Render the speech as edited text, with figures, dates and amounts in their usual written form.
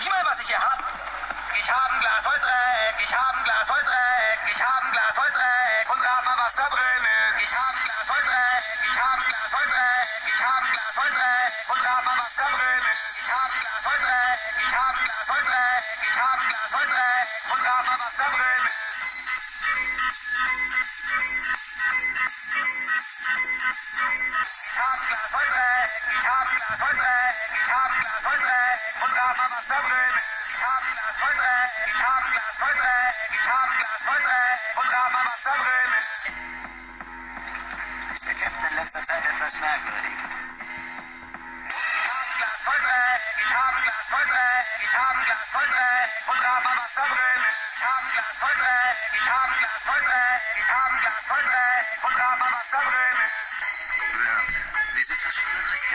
Sieh mal, was ich hier hab. Ich hab ein Glas voll Dreck, ich hab ein Glas voll Dreck, ich hab ein Glas voll Dreck. Und rat mal, was da drin ist. Ich hab ein Glas voll Dreck, ich hab ein Glas voll Dreck, ich hab ein Glas voll Dreck. Und rat mal, was da drin ist. Ich hab ein Glas voll Dreck, ich hab ein Glas voll Dreck, ich hab ein Glas voll Dreck. Und rat mal, was da drin ist. Ich hab ein Glas voll Dreck, ich hab ein Glas voll Dreck, ich hab ein Glas voll Dreck. Und rat mal, was da drin ist. Ich hab ein Glas voll Dreck, ich hab ein Glas voll Dreck, ich hab ein Glas voll Dreck. Und rat mal, was da drin ist. Ist der Captain in letzter Zeit etwas merkwürdig? Ich hab ein Glas voll Dreck, ich hab ein Glas voll Dreck, ich hab ein Glas voll Dreck. Und rat mal, was da drin ist. Ich hab ein Glas voll Dreck, ich hab ein Glas voll Dreck, ich hab ein Glas voll Dreck. Und rat mal, was da drin ist.